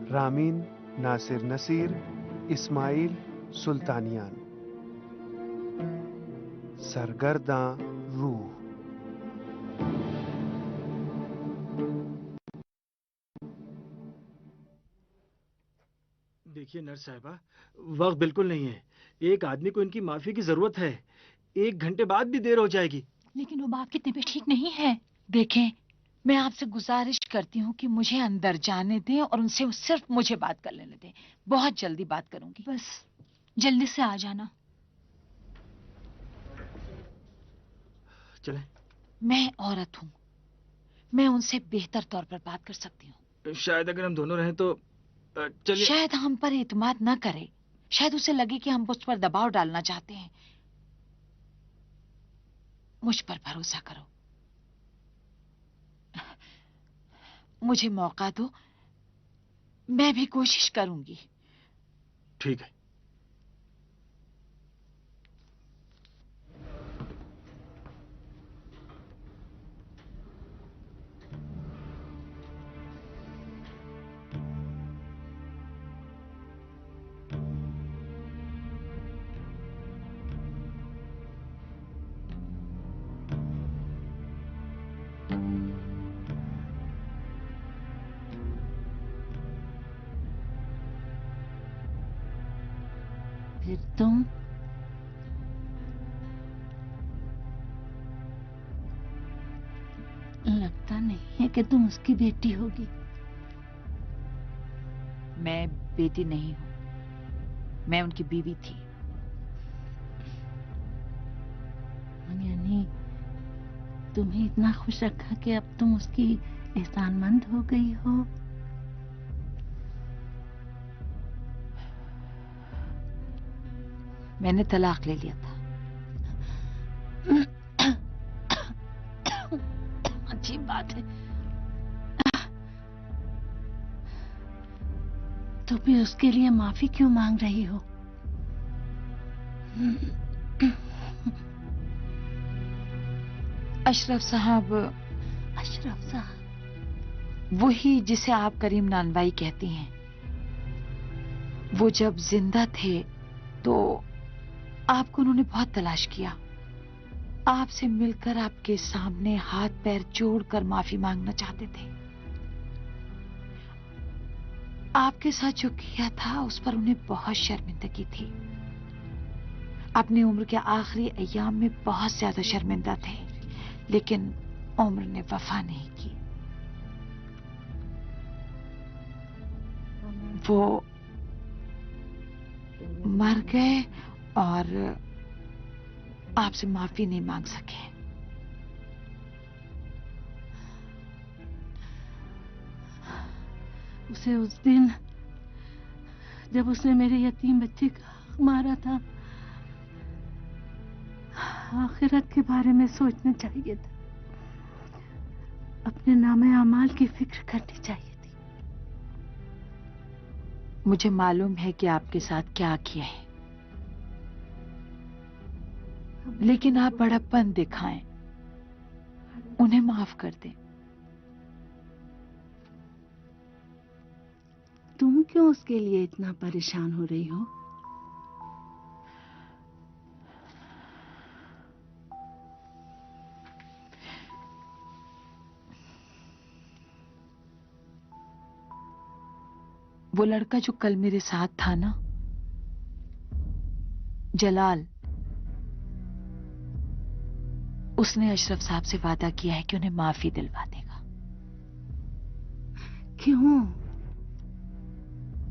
रामीन नासिर नसीर, इस्माइल सुल्तानियान। सरगर्दां रूह। देखिए नर्स साहिबा, वक्त बिल्कुल नहीं है। एक आदमी को इनकी माफी की जरूरत है। 1 घंटे बाद भी देर हो जाएगी। लेकिन वो बाप की तबीयत ठीक नहीं है। देखें, मैं आपसे गुजारिश करती हूँ कि मुझे अंदर जाने दें और उनसे सिर्फ मुझे बात कर लेने दें। बहुत जल्दी बात करूंगी। बस जल्दी से आ जाना। चलें। मैं औरत हूँ, मैं उनसे बेहतर तौर पर बात कर सकती हूँ। शायद अगर हम दोनों रहें तो चलिए। शायद हम पर एतमाद न करे, शायद उसे लगे कि हम उस पर दबाव डालना चाहते हैं। मुझ पर भरोसा करो, मुझे मौका दो, मैं भी कोशिश करूंगी। ठीक है। फिर तुम लगता नहीं है कि तुम उसकी बेटी होगी। मैं बेटी नहीं हूं, मैं उनकी बीवी थी। यानी तुम्हें इतना खुश रखा कि अब तुम उसकी एहसानमंद हो गई हो। मैंने तलाक ले लिया था। अजीब बात है। तो फिर उसके लिए माफी क्यों मांग रही हो? अशरफ साहब। अशरफ साहब वही जिसे आप करीम नानवाई कहती हैं। वो जब जिंदा थे तो आपको उन्होंने बहुत तलाश किया। आपसे मिलकर आपके सामने हाथ पैर जोड़कर माफी मांगना चाहते थे। आपके साथ जो किया था उस पर उन्हें बहुत शर्मिंदगी थी। अपनी उम्र के आखिरी अय्याम में बहुत ज्यादा शर्मिंदा थे, लेकिन उम्र ने वफा नहीं की। वो मर गए और आपसे माफी नहीं मांग सके। उसे उस दिन जब उसने मेरे यतीम बच्चे का मारा था, आखिरत के बारे में सोचना चाहिए था। अपने नामे अमाल की फिक्र करनी चाहिए थी। मुझे मालूम है कि आपके साथ क्या किया है, लेकिन आप बड़प्पन दिखाएं, उन्हें माफ कर दें। तुम क्यों उसके लिए इतना परेशान हो रही हो? वो लड़का जो कल मेरे साथ था ना, जलाल, उसने अशरफ साहब से वादा किया है कि उन्हें माफी दिलवा देगा। क्यों?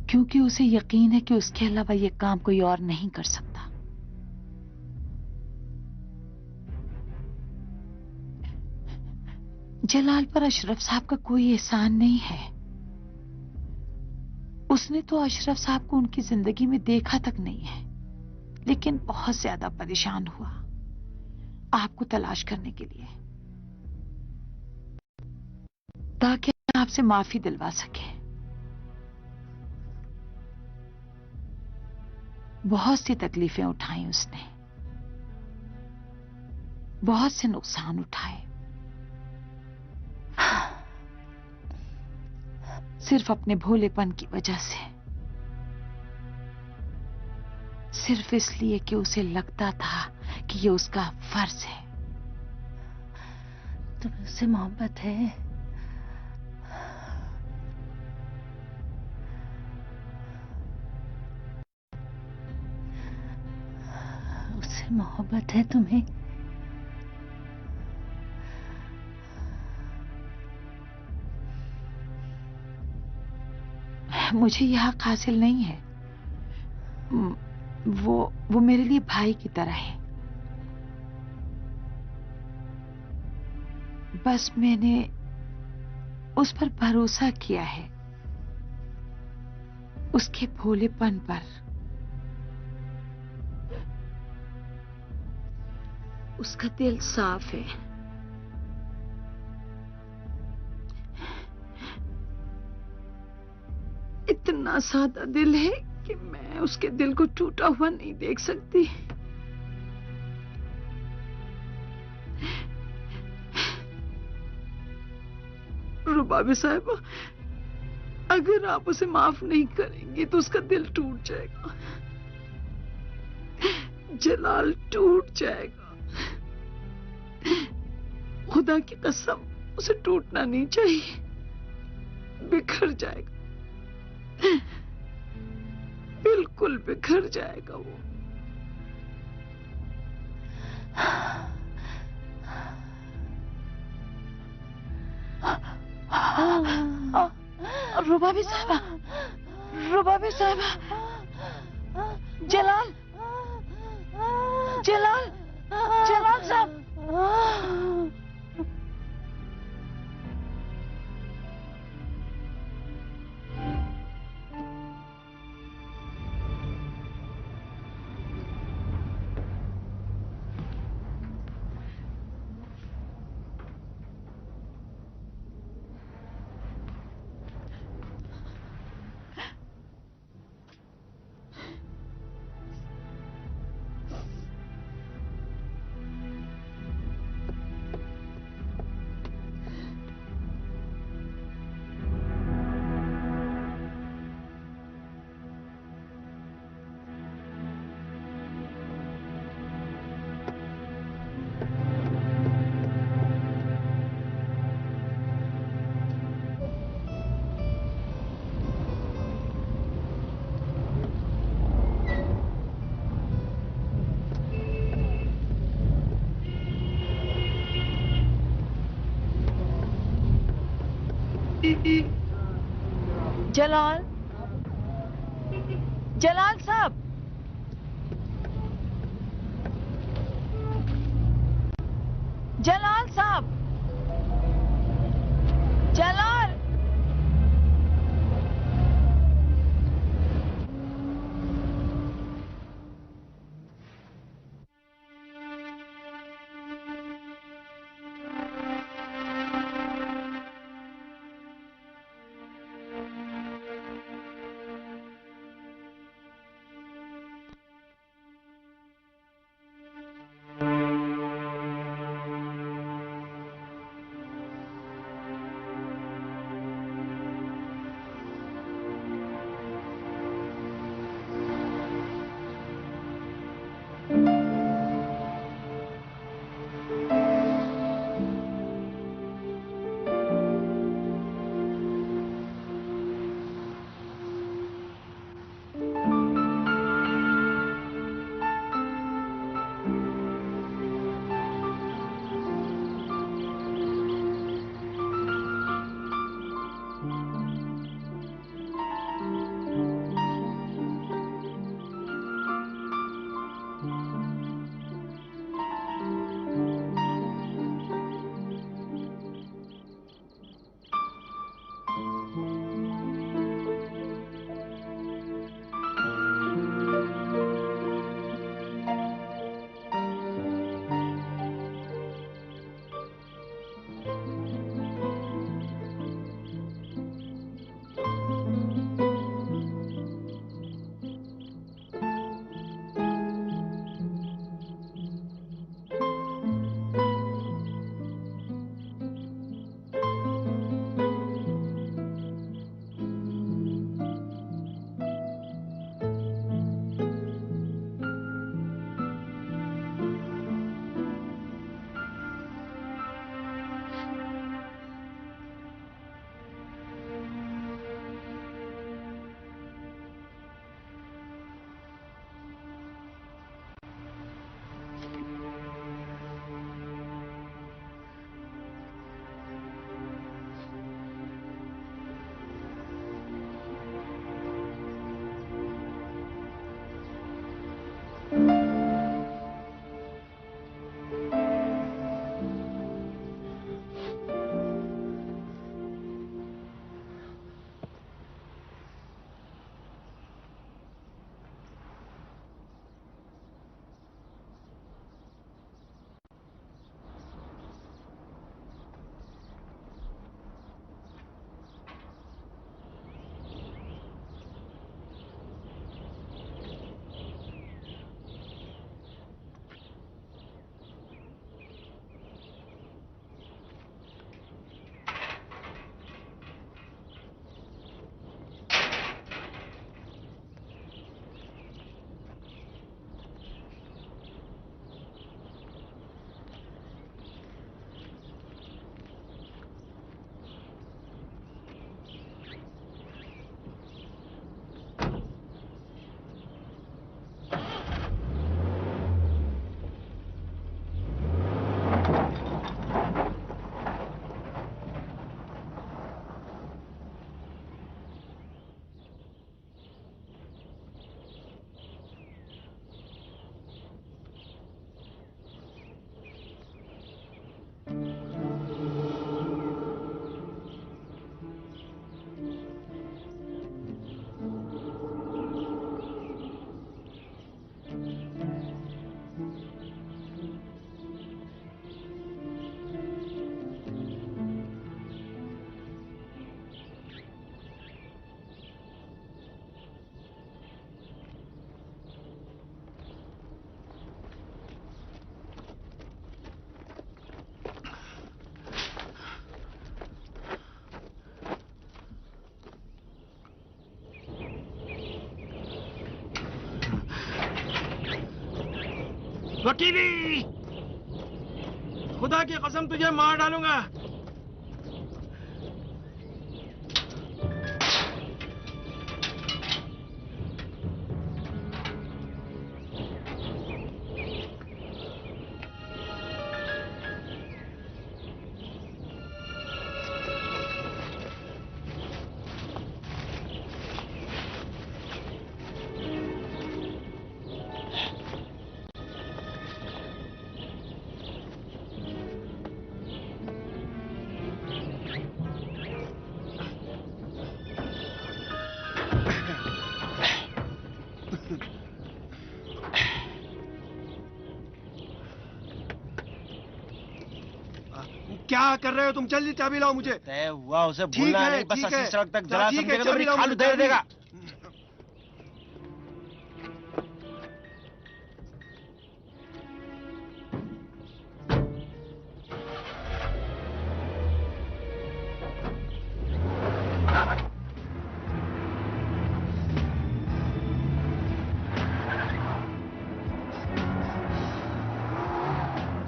क्योंकि उसे यकीन है कि उसके अलावा यह काम कोई और नहीं कर सकता। जलाल पर अशरफ साहब का कोई एहसान नहीं है। उसने तो अशरफ साहब को उनकी जिंदगी में देखा तक नहीं है, लेकिन बहुत ज्यादा परेशान हुआ आपको तलाश करने के लिए, ताकि आपसे माफी दिलवा सके। बहुत सी तकलीफें उठाई उसने, बहुत से नुकसान उठाए। सिर्फ अपने भोलेपन की वजह से, सिर्फ इसलिए कि उसे लगता था कि ये उसका फर्ज है। तुम्हें उससे मोहब्बत है? उससे मोहब्बत है तुम्हें? मुझे यह हक हासिल नहीं है। वो मेरे लिए भाई की तरह है। बस मैंने उस पर भरोसा किया है, उसके भोलेपन पर। उसका दिल साफ है। इतना सादा दिल है कि मैं उसके दिल को टूटा हुआ नहीं देख सकती। रुबाबे साहिबा, अगर आप उसे माफ नहीं करेंगी तो उसका दिल टूट जाएगा, जलाल टूट जाएगा। खुदा की कसम, उसे टूटना नहीं चाहिए, बिखर जाएगा, बिल्कुल बिखर जाएगा वो। रुबाबी साहबा, रुबाबी साहबा, जलाल, जलाल, जलाल साहब। जलाल, जलाल साहब, जलाल साहब, जलाल। वकीली, खुदा की कसम तुझे मार डालूंगा। क्या कर रहे हो तुम? जल्दी चाबी लाओ मुझे। तय हुआ उसे ठीक भूलना है, नहीं, बस ठीक अस्सी है। सड़क तक जरा ठीक है, समझेगा तो चाबी मेरी लाओ खाल मुझे, उधेड़ चाबी। देगा।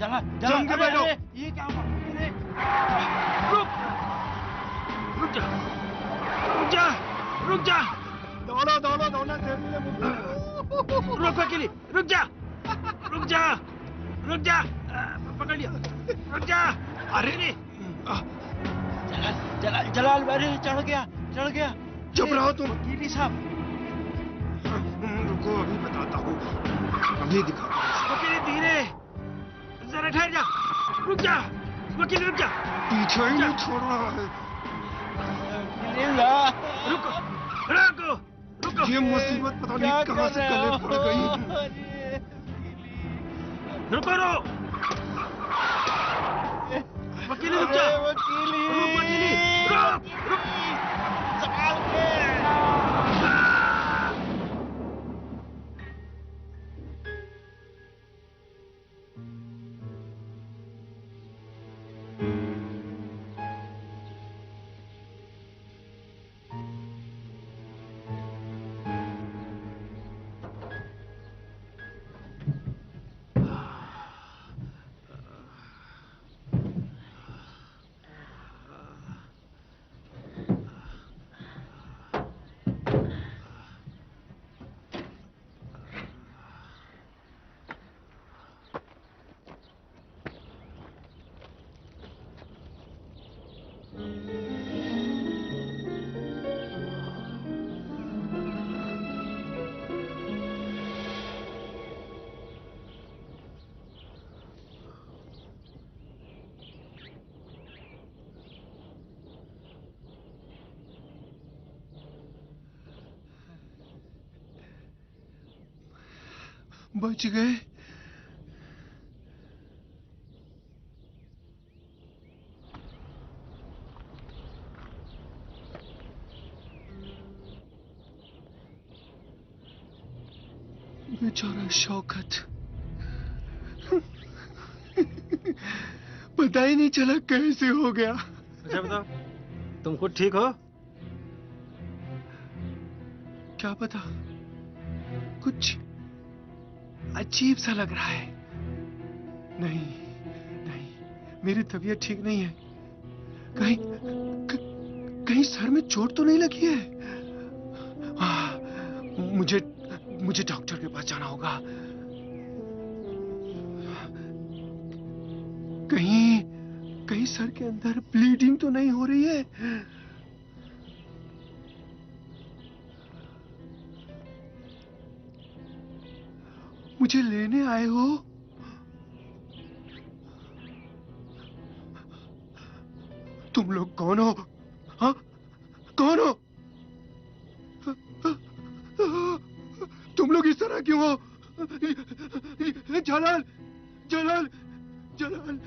जला जला, जम के अरे, बैठो। अरे, ये क्या हुआ? अरे, रुक, रुक जा, रुक जा, रुक जा। दौड़ो दौड़ो दौड़ना जरूरी है मुझे। रुक वकीली, रुक जा, रुक जा, रुक जा। पकड़ लिया, रुक जा। अरे नहीं, जलाल जलाल जलाल, अरे चढ़ गया, चढ़ गया। चुप अरे, रहो तुम। वकीली साहब। रुको, अभी बताता हूँ। अभी दिखाता हूँ। वकीली धीरे, जरा ठहर जा, रुक जा, वकीली रुक जा। पीछे ही नहीं छोड़ रहा है। वकीली साहब। रुको, रुको, रुको। ये मुसीबत पता क्या नहीं कहाँ कर से रहे गले हो? पड़ गई। अरे, रुको रो, वकीली रुक जा। अरे, वकीली। रुक वकीली, रुक, रुक। संभाल के। बच गए। बेचारा शौकत। पता ही नहीं चला कैसे हो गया। अच्छा बताओ, तुम खुद ठीक हो? क्या पता, कुछ अजीब सा लग रहा है। नहीं नहीं, मेरी तबीयत ठीक नहीं है। कहीं कहीं सर में चोट तो नहीं लगी है? मुझे मुझे डॉक्टर के पास जाना होगा। कहीं कहीं सर के अंदर ब्लीडिंग तो नहीं हो रही है? मुझे लेने आए हो? तुम लोग कौन हो? हाँ, कौन हो? तुम लोग इस तरह क्यों हो? जलाल, जलाल, जलाल,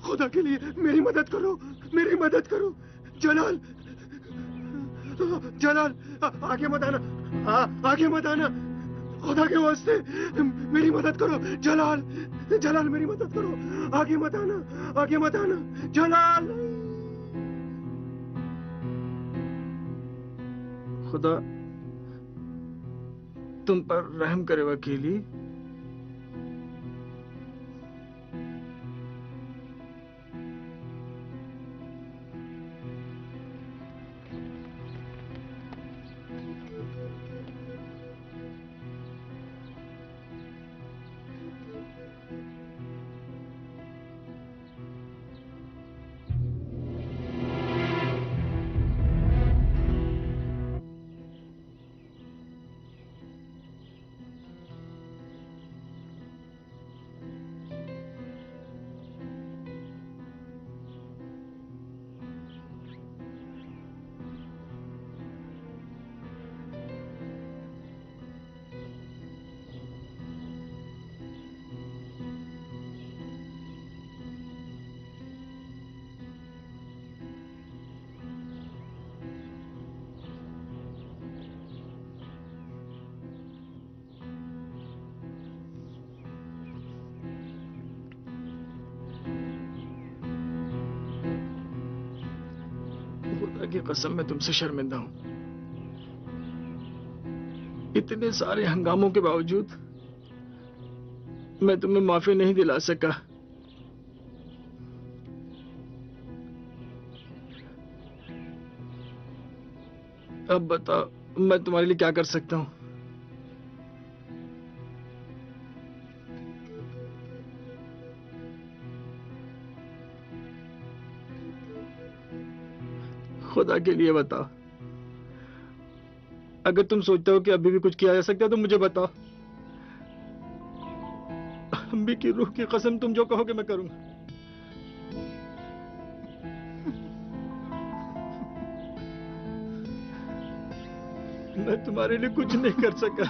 खुदा के लिए मेरी मदद करो, मेरी मदद करो। जलाल, जलाल, आगे मत आना, आगे मत आना, खुदा के वास्ते मेरी मदद करो। जलाल, जलाल, मेरी मदद करो, आगे मत आना, आगे मत आना। जलाल, खुदा तुम पर रहम करे वकीली। की कसम मैं तुमसे शर्मिंदा हूं। इतने सारे हंगामों के बावजूद मैं तुम्हें माफी नहीं दिला सका। अब बताओ मैं तुम्हारे लिए क्या कर सकता हूं? खुदा के लिए बताओ। अगर तुम सोचते हो कि अभी भी कुछ किया जा सकता है तो मुझे बताओ। अम्बी की रूह की कसम, तुम जो कहोगे मैं करूंगा। मैं तुम्हारे लिए कुछ नहीं कर सका,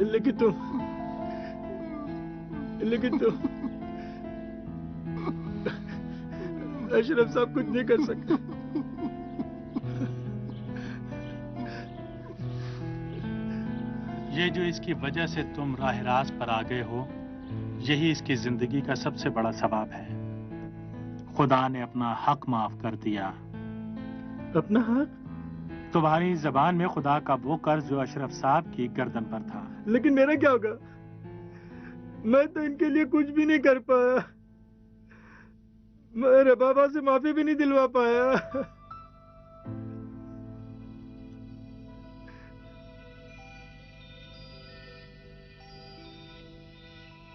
लेकिन तुम अशरफ साहब कुछ नहीं कर सकते। ये जो इसकी वजह से तुम राह रास्त पर आ गए हो, यही इसकी जिंदगी का सबसे बड़ा सवाब है। खुदा ने अपना हक माफ कर दिया। अपना हक? तुम्हारी जबान में खुदा का वो कर्ज जो अशरफ साहब की गर्दन पर था। लेकिन मेरा क्या होगा? मैं तो इनके लिए कुछ भी नहीं कर पाया। मेरे बाबा से माफी भी नहीं दिलवा पाया।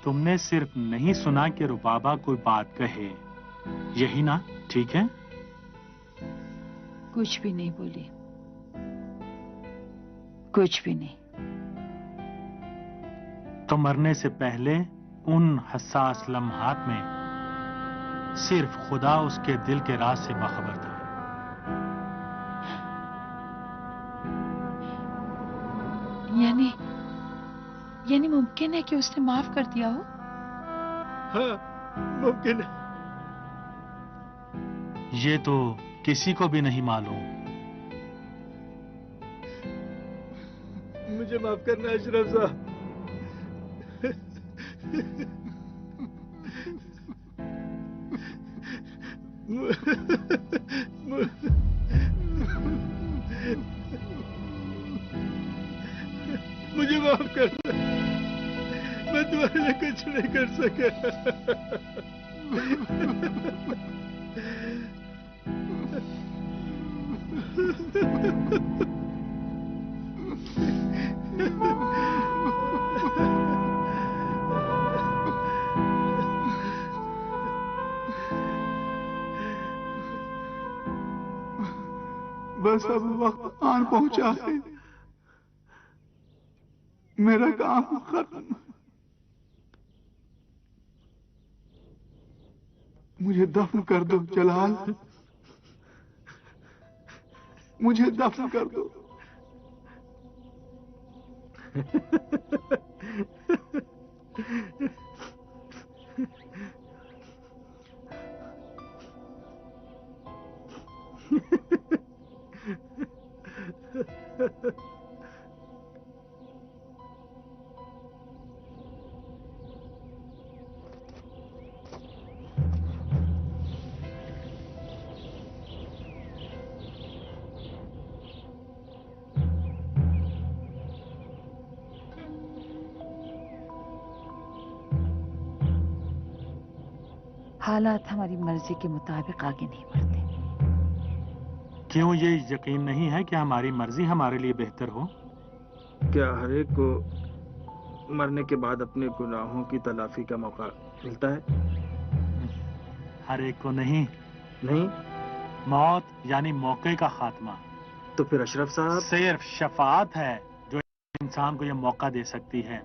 तुमने सिर्फ नहीं सुना कि रुबाबा कोई बात कहे, यही ना? ठीक है, कुछ भी नहीं बोली, कुछ भी नहीं। तो मरने से पहले उन हसास लम्हात में सिर्फ खुदा उसके दिल के राज से बाखबर था। यानी मुमकिन है कि उसने माफ कर दिया हो? हाँ, मुमकिन है। ये तो किसी को भी नहीं मालूम। मुझे माफ करना अशरफ साहब। मुझे माफ करना, मैं तुम्हारे लिए कुछ नहीं कर सका। बस अब वक्त आन पहुंचा है, मेरा काम खत्म। मुझे दफन कर दो जलाल, मुझे दफन कर दो। हालात हमारी मर्जी के मुताबिक आगे नहीं बढ़ते। क्यों ये यकीन नहीं है कि हमारी मर्जी हमारे लिए बेहतर हो? क्या हर एक को मरने के बाद अपने गुनाहों की तलाफी का मौका मिलता है? हर एक को नहीं। नहीं? मौत यानी मौके का खात्मा। तो फिर अशरफ साहब? सिर्फ शफाअत है जो इंसान को यह मौका दे सकती है।